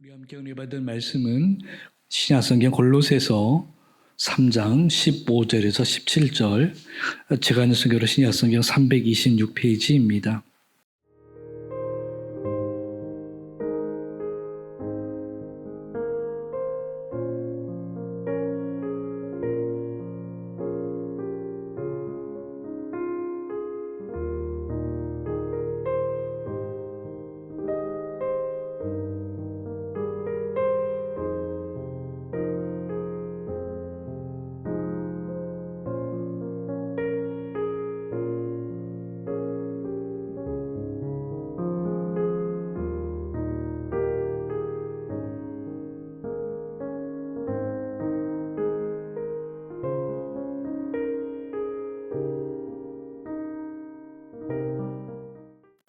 우리 함께 은혜받은 말씀은 신약성경 골로새서 3장 15절에서 17절, 제가 하는 성경으로 신약성경 326페이지입니다.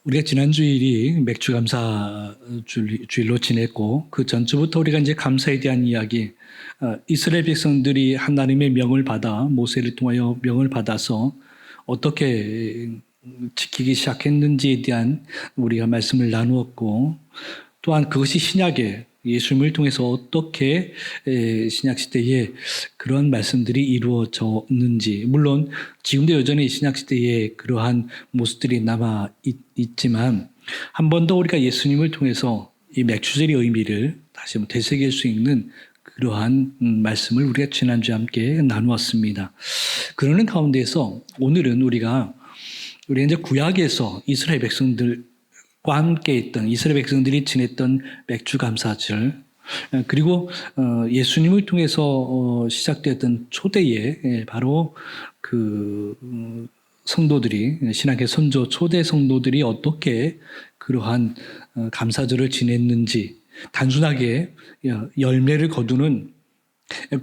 우리가 지난 주일이 맥주 감사 주일로 지냈고, 그 전주부터 우리가 이제 감사에 대한 이야기, 이스라엘 백성들이 하나님의 명을 받아, 모세를 통하여 명을 받아서 어떻게 지키기 시작했는지에 대한 우리가 말씀을 나누었고, 또한 그것이 신약에 예수님을 통해서 어떻게 신약시대에 그런 말씀들이 이루어졌는지, 물론 지금도 여전히 신약시대에 그러한 모습들이 남아 있지만 한 번 더 우리가 예수님을 통해서 이 맥주절의 의미를 다시 한번 되새길 수 있는 그러한 말씀을 우리가 지난주에 함께 나누었습니다. 그러는 가운데서 오늘은 우리가 이제 구약에서 이스라엘 백성들 과 함께 있던 이스라엘 백성들이 지냈던 맥주 감사절, 그리고 예수님을 통해서 시작되었던 초대에 바로 그 성도들이, 신약의 선조 초대 성도들이 어떻게 그러한 감사절을 지냈는지, 단순하게 열매를 거두는,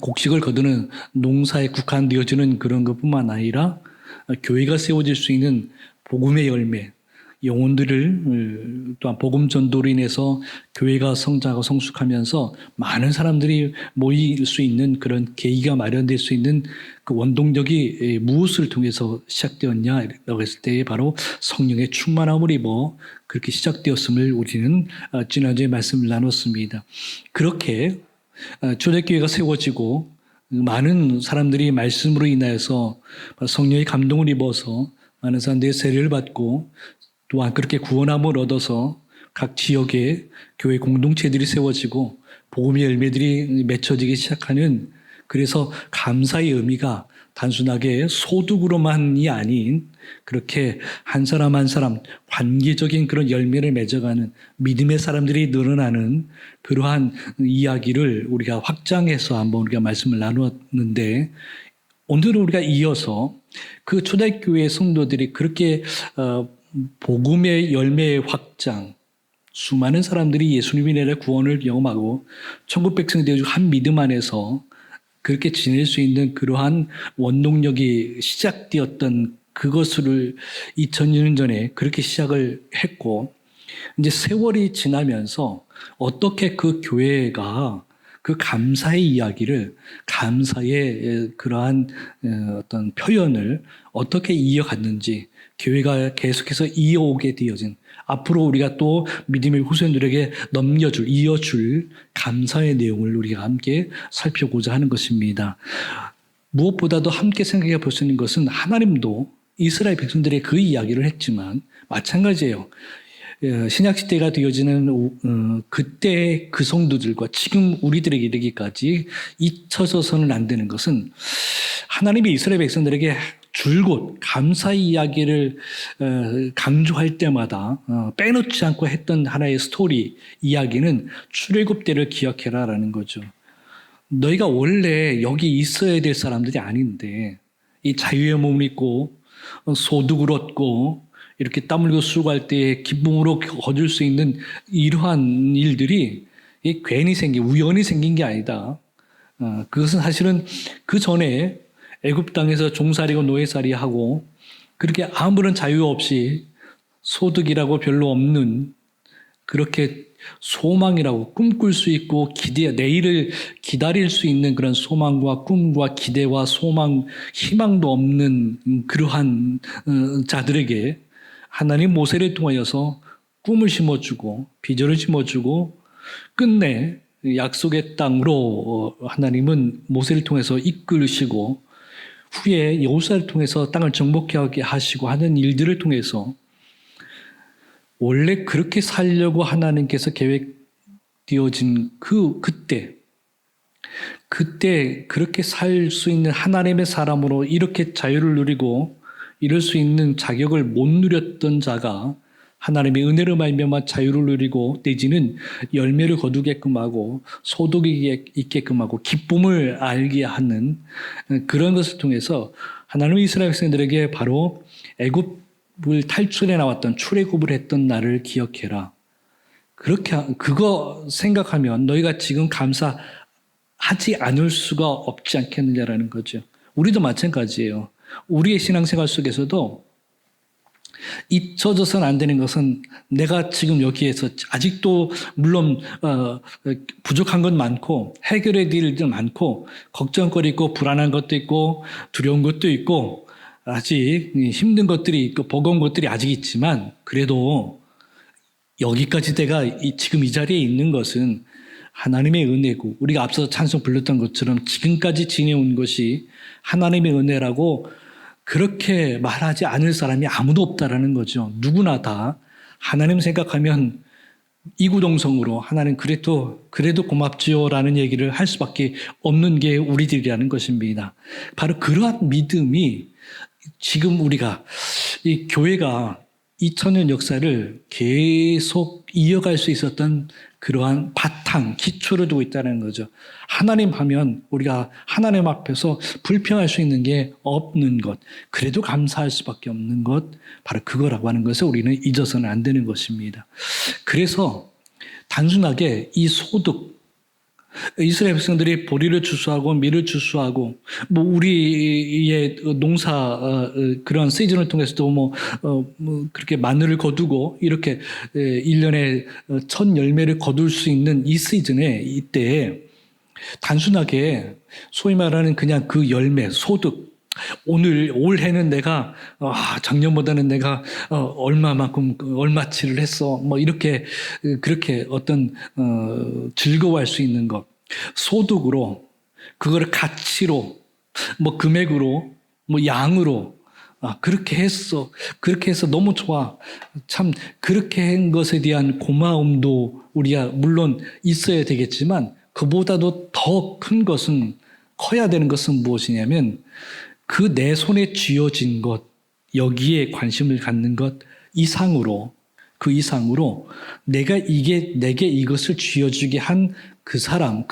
곡식을 거두는 농사에 국한되어지는 그런 것뿐만 아니라 교회가 세워질 수 있는 복음의 열매, 영혼들을, 또한 복음 전도로 인해서 교회가 성장하고 성숙하면서 많은 사람들이 모일 수 있는 그런 계기가 마련될 수 있는 그 원동력이 무엇을 통해서 시작되었냐라고 했을 때 바로 성령의 충만함을 입어 그렇게 시작되었음을 우리는 지난주에 말씀을 나눴습니다. 그렇게 초대교회가 세워지고 많은 사람들이 말씀으로 인하여서 성령의 감동을 입어서 많은 사람들의 세례를 받고, 또한 그렇게 구원함을 얻어서 각 지역에 교회 공동체들이 세워지고 복음의 열매들이 맺혀지기 시작하는, 그래서 감사의 의미가 단순하게 소득으로만이 아닌 그렇게 한 사람 한 사람 관계적인 그런 열매를 맺어가는 믿음의 사람들이 늘어나는 그러한 이야기를 우리가 확장해서 한번 우리가 말씀을 나누었는데, 오늘은 우리가 이어서 그 초대교회 성도들이 그렇게 복음의 열매의 확장, 수많은 사람들이 예수님이 내려 구원을 경험하고 천국 백성이 되어지고 한 믿음 안에서 그렇게 지낼 수 있는 그러한 원동력이 시작되었던 그것을 2000년 전에 그렇게 시작을 했고, 이제 세월이 지나면서 어떻게 그 교회가 그 감사의 이야기를, 감사의 그러한 어떤 표현을 어떻게 이어갔는지, 교회가 계속해서 이어오게 되어진, 앞으로 우리가 또 믿음의 후손들에게 이어줄 감사의 내용을 우리가 함께 살펴보자 하는 것입니다. 무엇보다도 함께 생각해 볼 수 있는 것은 하나님도 이스라엘 백성들의 그 이야기를 했지만 마찬가지예요. 신약시대가 되어지는 그때 그 성도들과 지금 우리들에게 이르기까지 잊혀져서는 안 되는 것은, 하나님이 이스라엘 백성들에게 줄곧 감사의 이야기를 강조할 때마다 빼놓지 않고 했던 하나의 스토리, 이야기는 출애굽 때를 기억해라라는 거죠. 너희가 원래 여기 있어야 될 사람들이 아닌데 이 자유의 몸을 입고 소득을 얻고 이렇게 땀 흘리고 수고할 때 기쁨으로 거둘 수 있는 이러한 일들이 괜히 우연히 생긴 게 아니다. 그것은 사실은 그 전에 애굽 땅에서 종살이고 노예살이하고 그렇게 아무런 자유 없이 소득이라고 별로 없는, 그렇게 소망이라고 꿈꿀 수 있고 내일을 기다릴 수 있는 그런 소망과 꿈과 기대와 소망, 희망도 없는 그러한 자들에게 하나님 모세를 통하여서 꿈을 심어주고 비전을 심어주고 끝내 약속의 땅으로 하나님은 모세를 통해서 이끌으시고 후에 여호수아를 통해서 땅을 정복하게 하시고 하는 일들을 통해서 원래 그렇게 살려고 하나님께서 계획되어진 그때 그렇게 살 수 있는 하나님의 사람으로 이렇게 자유를 누리고 이럴 수 있는 자격을 못 누렸던 자가 하나님의 은혜로 말미암아 자유를 누리고 내지는 열매를 거두게끔 하고 소득이 있게끔 하고 기쁨을 알게 하는 그런 것을 통해서 하나님의 이스라엘 백성들에게 바로 애굽을 탈출해 나왔던 출애굽을 했던 날을 기억해라. 그거 생각하면 너희가 지금 감사하지 않을 수가 없지 않겠느냐라는 거죠. 우리도 마찬가지예요. 우리의 신앙생활 속에서도 잊혀져서는 안 되는 것은 내가 지금 여기에서 아직도 물론 부족한 건 많고 해결해야 될 일도 많고 걱정거리 있고 불안한 것도 있고 두려운 것도 있고 아직 힘든 것들이 있고 버거운 것들이 아직 있지만 그래도 여기까지 내가 지금 이 자리에 있는 것은 하나님의 은혜고 우리가 앞서 찬송 불렀던 것처럼 지금까지 지내온 것이 하나님의 은혜라고 그렇게 말하지 않을 사람이 아무도 없다라는 거죠. 누구나 다 하나님 생각하면 이구동성으로 하나님 그래도 고맙지요라는 얘기를 할 수밖에 없는 게 우리들이라는 것입니다. 바로 그러한 믿음이 지금 우리가 이 교회가 2000년 역사를 계속 이어갈 수 있었던 그러한 바탕, 기초를 두고 있다는 거죠. 하나님 하면 우리가 하나님 앞에서 불평할 수 있는 게 없는 것, 그래도 감사할 수밖에 없는 것, 바로 그거라고 하는 것을 우리는 잊어서는 안 되는 것입니다. 그래서 단순하게 이 소득, 이스라엘 백성들이 보리를 추수하고 밀을 추수하고 뭐 우리의 농사 그런 시즌을 통해서도 그렇게 마늘을 거두고 이렇게 1년에 첫 열매를 거둘 수 있는 이 시즌에 이때에 단순하게 소위 말하는 그냥 그 열매 소득 올해는 내가 작년보다는 내가 얼마치를 했어 뭐 이렇게 그렇게 어떤 즐거워할 수 있는 것 소득으로 그거를 가치로 뭐 금액으로 뭐 양으로 그렇게 해서 너무 좋아 참 그렇게 한 것에 대한 고마움도 우리가 물론 있어야 되겠지만 그보다도 더 큰 것은 커야 되는 것은 무엇이냐면 그 내 손에 쥐어진 것, 여기에 관심을 갖는 것 이상으로, 그 이상으로 내게 이것을 쥐어주게 한 그 사람,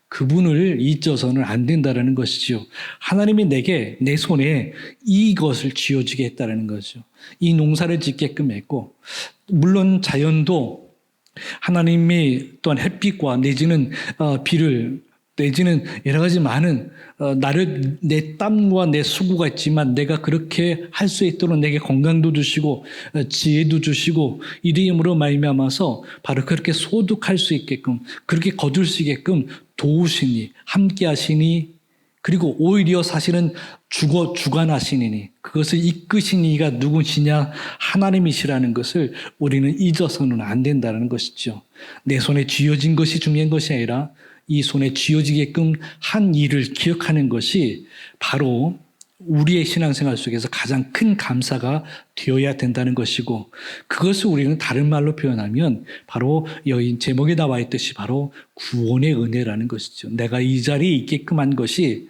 그분을 잊어서는 안 된다는 것이죠. 하나님이 내 손에 이것을 쥐어주게 했다는 거죠. 이 농사를 짓게끔 했고, 물론 자연도 하나님이 또한 햇빛과 내지는 비를 내지는 여러 가지 많은 내 땀과 내 수고가 있지만 내가 그렇게 할 수 있도록 내게 건강도 주시고 지혜도 주시고 이름으로 말미암아서 바로 그렇게 소득할 수 있게끔 그렇게 거둘 수 있게끔 도우시니 함께 하시니 그리고 오히려 사실은 주관하시니 그것을 이끄신 이가 누구시냐 하나님이시라는 것을 우리는 잊어서는 안 된다는 것이죠. 내 손에 쥐어진 것이 중요한 것이 아니라 이 손에 쥐어지게끔 한 일을 기억하는 것이 바로 우리의 신앙생활 속에서 가장 큰 감사가 되어야 된다는 것이고 그것을 우리는 다른 말로 표현하면 바로 여기 제목에 나와 있듯이 바로 구원의 은혜라는 것이죠. 내가 이 자리에 있게끔 한 것이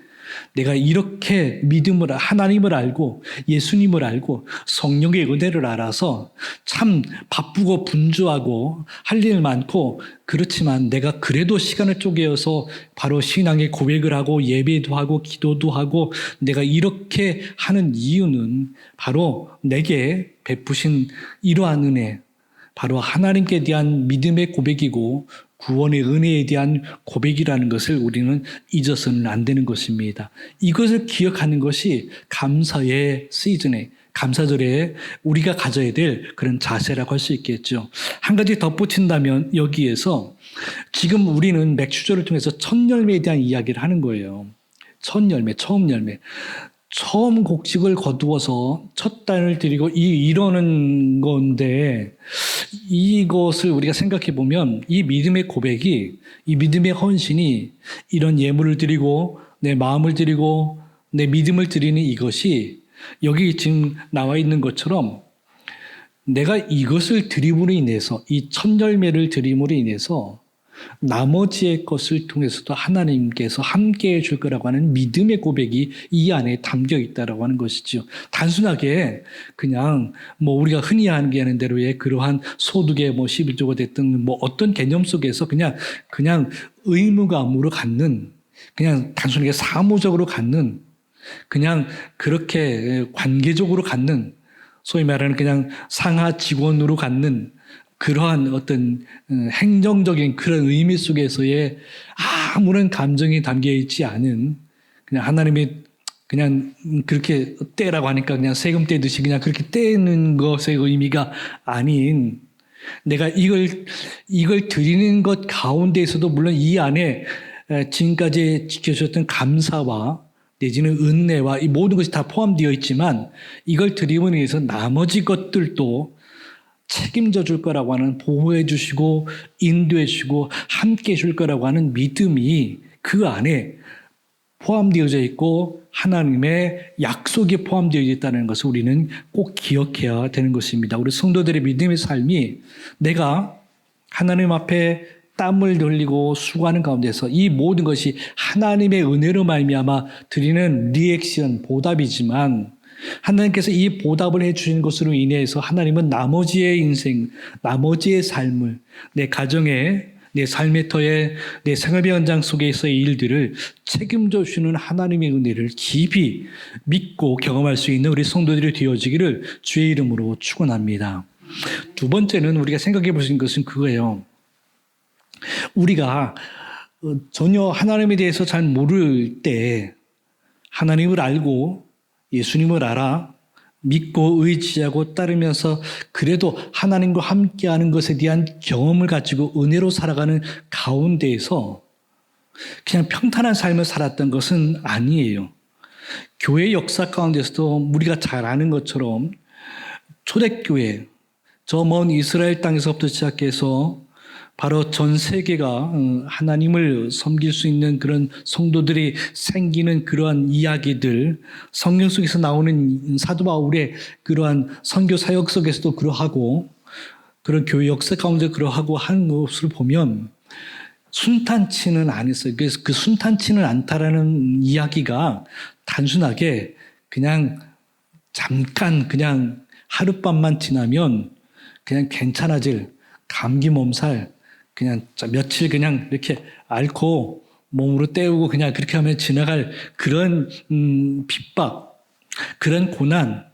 내가 이렇게 하나님을 알고 예수님을 알고 성령의 은혜를 알아서 참 바쁘고 분주하고 할 일 많고 그렇지만 내가 그래도 시간을 쪼개어서 바로 신앙의 고백을 하고 예배도 하고 기도도 하고 내가 이렇게 하는 이유는 바로 내게 베푸신 이러한 은혜 바로 하나님께 대한 믿음의 고백이고 구원의 은혜에 대한 고백이라는 것을 우리는 잊어서는 안 되는 것입니다. 이것을 기억하는 것이 감사의 시즌에 감사절에 우리가 가져야 될 그런 자세라고 할 수 있겠죠. 한 가지 덧붙인다면 여기에서 지금 우리는 맥주절을 통해서 첫 열매에 대한 이야기를 하는 거예요. 첫 열매, 처음 열매. 처음 곡식을 거두어서 첫 단을 드리고 이러는 건데 이것을 우리가 생각해 보면 이 믿음의 고백이, 이 믿음의 헌신이 이런 예물을 드리고 내 마음을 드리고 내 믿음을 드리는 이것이 여기 지금 나와 있는 것처럼 내가 이것을 드림으로 인해서, 이 첫 열매를 드림으로 인해서 나머지의 것을 통해서도 하나님께서 함께해 줄 거라고 하는 믿음의 고백이 이 안에 담겨 있다라고 하는 것이죠. 단순하게 그냥 우리가 흔히 하는 대로의 그러한 소득의 11조가 됐든 어떤 개념 속에서 그냥 의무감으로 갖는, 그냥 단순하게 사무적으로 갖는, 그냥 그렇게 관계적으로 갖는, 소위 말하는 그냥 상하 직원으로 갖는 그러한 어떤 행정적인 그런 의미 속에서의 아무런 감정이 담겨 있지 않은, 그냥 하나님이 그냥 그렇게 떼라고 하니까 그냥 세금 떼듯이 그냥 그렇게 떼는 것의 의미가 아닌, 내가 이걸 드리는 것 가운데에서도 물론 이 안에 지금까지 지켜주셨던 감사와 내지는 은혜와 이 모든 것이 다 포함되어 있지만, 이걸 드림으로 인해서 나머지 것들도 책임져 줄 거라고 하는, 보호해 주시고 인도해 주시고 함께 해 줄 거라고 하는 믿음이 그 안에 포함되어져 있고 하나님의 약속이 포함되어 있다는 것을 우리는 꼭 기억해야 되는 것입니다. 우리 성도들의 믿음의 삶이 내가 하나님 앞에 땀을 흘리고 수고하는 가운데서 이 모든 것이 하나님의 은혜로 말미암아 드리는 리액션, 보답이지만, 하나님께서 이 보답을 해주신 것으로 인해서 하나님은 나머지의 인생, 나머지의 삶을, 내 가정에, 내 삶의 터에, 내 생활의 현장 속에서의 일들을 책임져 주시는 하나님의 은혜를 깊이 믿고 경험할 수 있는 우리 성도들이 되어지기를 주의 이름으로 축원합니다. 두 번째는 우리가 생각해 보신 것은 그거예요. 우리가 전혀 하나님에 대해서 잘 모를 때 하나님을 알고 예수님을 알아 믿고 의지하고 따르면서 그래도 하나님과 함께하는 것에 대한 경험을 가지고 은혜로 살아가는 가운데에서 그냥 평탄한 삶을 살았던 것은 아니에요. 교회 역사 가운데서도 우리가 잘 아는 것처럼 초대교회, 저 먼 이스라엘 땅에서부터 시작해서 바로 전 세계가 하나님을 섬길 수 있는 그런 성도들이 생기는 그러한 이야기들, 성경 속에서 나오는 사도 바울의 그러한 선교 사역 속에서도 그러하고, 그런 교회 역사 가운데 그러하고 하는 것을 보면 순탄치는 않았어요. 그래서 그 순탄치는 않다라는 이야기가 단순하게 그냥 잠깐 그냥 하룻밤만 지나면 그냥 괜찮아질, 감기 몸살, 그냥 며칠 그냥 이렇게 앓고 몸으로 때우고 그냥 그렇게 하면 지나갈 그런 핍박, 그런 고난,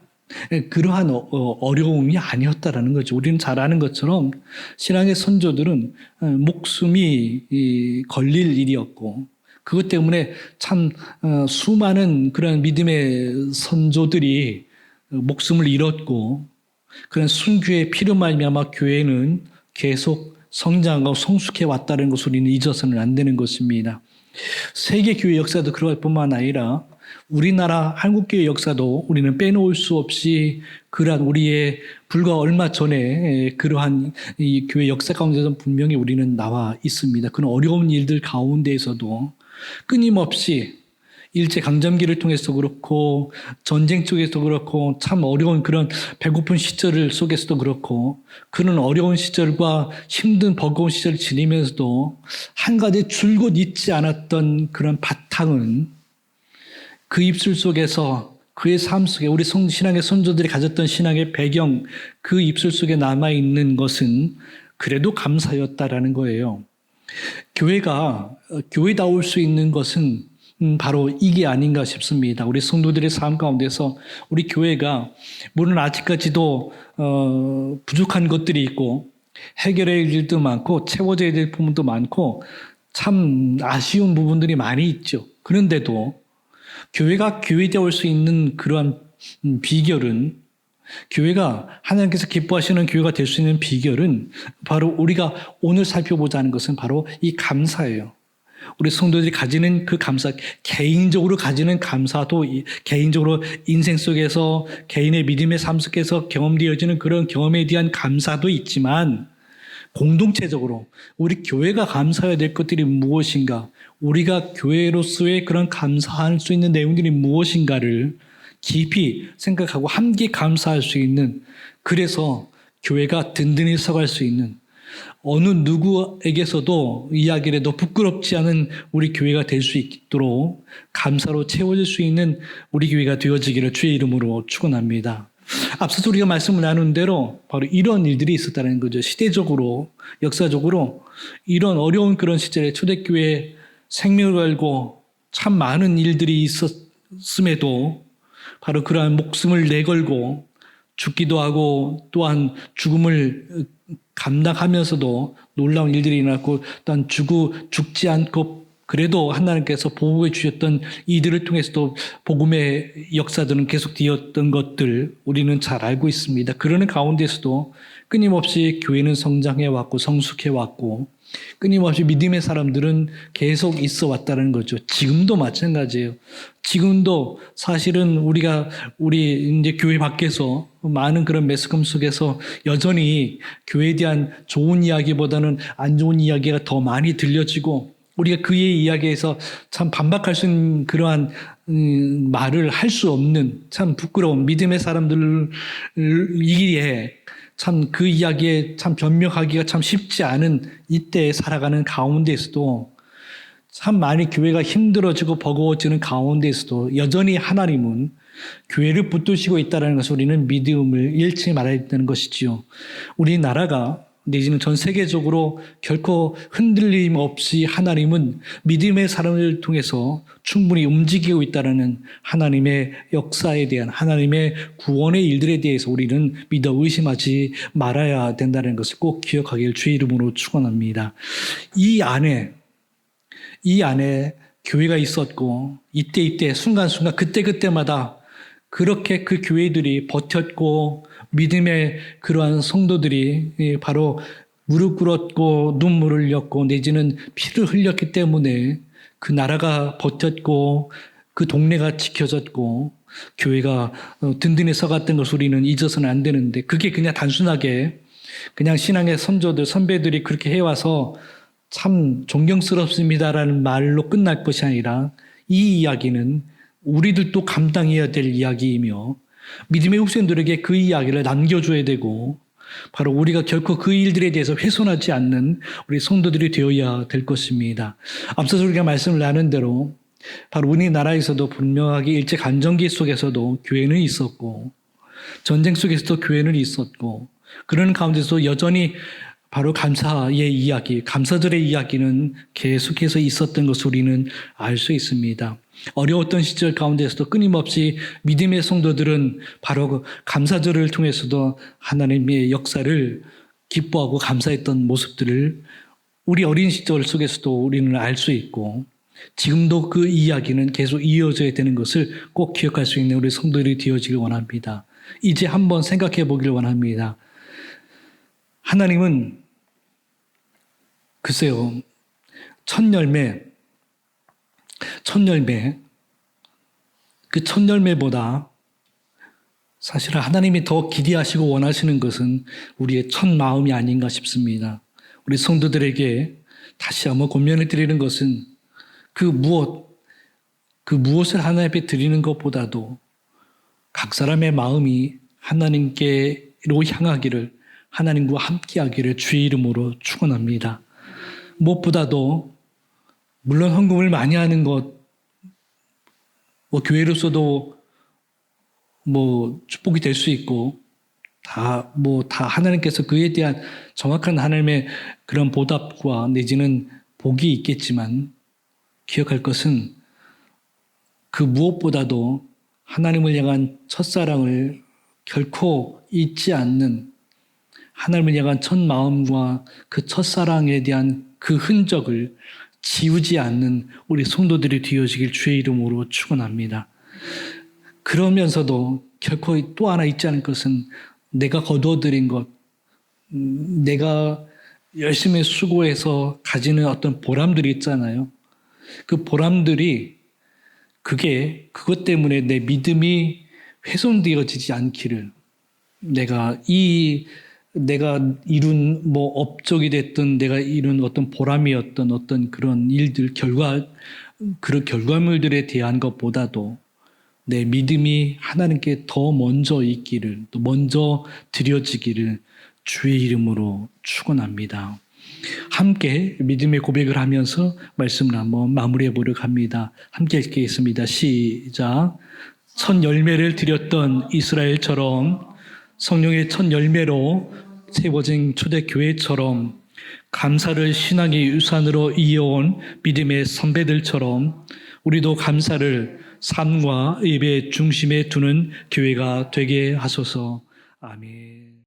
그러한 어려움이 아니었다라는 거죠. 우리는 잘 아는 것처럼 신앙의 선조들은 목숨이 걸릴 일이었고, 그것 때문에 참 수많은 그런 믿음의 선조들이 목숨을 잃었고, 그런 순교의 피로 말미암아 교회는 계속 성장하고 성숙해 왔다는 것을 우리는 잊어서는 안 되는 것입니다. 세계 교회 역사도 그럴 뿐만 아니라 우리나라 한국교회 역사도 우리는 빼놓을 수 없이 그러한 우리의 불과 얼마 전에 그러한 이 교회 역사 가운데서 분명히 우리는 나와 있습니다. 그런 어려운 일들 가운데에서도 끊임없이 일제강점기를 통해서 그렇고 전쟁 쪽에서도 그렇고 참 어려운 그런 배고픈 시절 속에서도 그렇고 그런 어려운 시절과 힘든 버거운 시절을 지내면서도 한 가지 줄곧 잊지 않았던 그런 바탕은 그 입술 속에서 그의 삶 속에 우리 신앙의 선조들이 가졌던 신앙의 배경, 그 입술 속에 남아있는 것은 그래도 감사였다라는 거예요. 교회가 교회다울 수 있는 것은 바로 이게 아닌가 싶습니다. 우리 성도들의 삶 가운데서 우리 교회가 물론 아직까지도 부족한 것들이 있고 해결해야 할 일도 많고 채워져야 될 부분도 많고 참 아쉬운 부분들이 많이 있죠. 그런데도 교회가 교회되어 올 수 있는 그러한 비결은, 교회가 하나님께서 기뻐하시는 교회가 될 수 있는 비결은 바로 우리가 오늘 살펴보자 하는 것은 바로 이 감사예요. 우리 성도들이 가지는 그 감사, 개인적으로 가지는 감사도 개인적으로 인생 속에서 개인의 믿음의 삶 속에서 경험되어지는 그런 경험에 대한 감사도 있지만 공동체적으로 우리 교회가 감사해야 될 것들이 무엇인가, 우리가 교회로서의 그런 감사할 수 있는 내용들이 무엇인가를 깊이 생각하고 함께 감사할 수 있는, 그래서 교회가 든든히 서갈 수 있는, 어느 누구에게서도 이야기를 해도 부끄럽지 않은 우리 교회가 될 수 있도록 감사로 채워질 수 있는 우리 교회가 되어지기를 주의 이름으로 축원합니다. 앞서서 우리가 말씀을 나눈 대로 바로 이런 일들이 있었다는 거죠. 시대적으로, 역사적으로 이런 어려운 그런 시절에 초대교회에 생명을 걸고 참 많은 일들이 있었음에도 바로 그러한 목숨을 내걸고 죽기도 하고 또한 죽음을 감당하면서도 놀라운 일들이 일어났고, 또한 죽지 않고 그래도 하나님께서 보호해 주셨던 이들을 통해서도 복음의 역사들은 계속되었던 것들 우리는 잘 알고 있습니다. 그러는 가운데서도 끊임없이 교회는 성장해 왔고 성숙해 왔고 끊임없이 믿음의 사람들은 계속 있어 왔다는 거죠. 지금도 마찬가지예요. 지금도 사실은 우리 이제 교회 밖에서 많은 그런 매스컴 속에서 여전히 교회에 대한 좋은 이야기보다는 안 좋은 이야기가 더 많이 들려지고, 우리가 그의 이야기에서 참 반박할 수 있는 그러한 말을 할 수 없는 참 부끄러운 믿음의 사람들이기에 참 그 이야기에 참 변명하기가 참 쉽지 않은 이때에 살아가는 가운데에서도, 참 많이 교회가 힘들어지고 버거워지는 가운데에서도 여전히 하나님은 교회를 붙드시고 있다는 것을 우리는 믿음을 잃지 말아야 되는 것이지요. 우리나라가 내지는 전 세계적으로 결코 흔들림 없이 하나님은 믿음의 사람을 통해서 충분히 움직이고 있다는 하나님의 역사에 대한, 하나님의 구원의 일들에 대해서 우리는 믿어 의심하지 말아야 된다는 것을 꼭 기억하길 주의 이름으로 축원합니다. 이 안에 교회가 있었고 이때 순간순간 그때마다 그렇게 그 교회들이 버텼고 믿음의 그러한 성도들이 바로 무릎 꿇었고 눈물을 흘렸고 내지는 피를 흘렸기 때문에 그 나라가 버텼고 그 동네가 지켜졌고 교회가 든든히 서갔던 것을 우리는 잊어서는 안 되는데, 그게 그냥 단순하게 그냥 신앙의 선배들이 그렇게 해와서 참 존경스럽습니다라는 말로 끝날 것이 아니라, 이 이야기는 우리들도 감당해야 될 이야기이며 믿음의 후손들에게 그 이야기를 남겨줘야 되고, 바로 우리가 결코 그 일들에 대해서 훼손하지 않는 우리 성도들이 되어야 될 것입니다. 앞서서 우리가 말씀을 나눈 대로 바로 우리나라에서도 분명하게 일제강점기 속에서도 교회는 있었고 전쟁 속에서도 교회는 있었고, 그런 가운데서 여전히 바로 감사의 이야기, 감사들의 이야기는 계속해서 있었던 것을 우리는 알 수 있습니다. 어려웠던 시절 가운데서도 끊임없이 믿음의 성도들은 바로 그 감사절을 통해서도 하나님의 역사를 기뻐하고 감사했던 모습들을 우리 어린 시절 속에서도 우리는 알 수 있고, 지금도 그 이야기는 계속 이어져야 되는 것을 꼭 기억할 수 있는 우리 성도들이 되어지길 원합니다. 이제 한번 생각해 보길 원합니다. 하나님은 글쎄요, 첫 열매, 그 첫 열매보다 사실 하나님이 더 기대하시고 원하시는 것은 우리의 첫 마음이 아닌가 싶습니다. 우리 성도들에게 다시 한번 권면을 드리는 것은 그 무엇을 하나님 앞에 드리는 것보다도 각 사람의 마음이 하나님께로 향하기를, 하나님과 함께하기를 주의 이름으로 축원합니다. 무엇보다도 물론 헌금을 많이 하는 것, 교회로서도 축복이 될 수 있고 다 하나님께서 그에 대한 정확한 하나님의 그런 보답과 내지는 복이 있겠지만, 기억할 것은 그 무엇보다도 하나님을 향한 첫사랑을 결코 잊지 않는, 하나님을 향한 첫 마음과 그 첫사랑에 대한 그 흔적을 지우지 않는 우리 성도들이 되어지길 주의 이름으로 축원합니다. 그러면서도 결코 또 하나 잊지 않을 것은 내가 거두어들인 것, 내가 열심히 수고해서 가지는 어떤 보람들이 있잖아요. 그 보람들이 그것 때문에 내 믿음이 훼손되어지지 않기를, 내가 이룬 업적이 됐든 내가 이룬 어떤 보람이었던 어떤 그런 일들 그런 결과물들에 대한 것보다도 내 믿음이 하나님께 더 먼저 있기를, 또 먼저 드려지기를 주의 이름으로 축원합니다. 함께 믿음의 고백을 하면서 말씀을 한번 마무리해 보려고 합니다. 함께 읽겠습니다. 시작. 첫 열매를 드렸던 이스라엘처럼, 성령의 첫 열매로 세워진 초대교회처럼, 감사를 신앙의 유산으로 이어온 믿음의 선배들처럼 우리도 감사를 삶과 예배의 중심에 두는 교회가 되게 하소서. 아멘.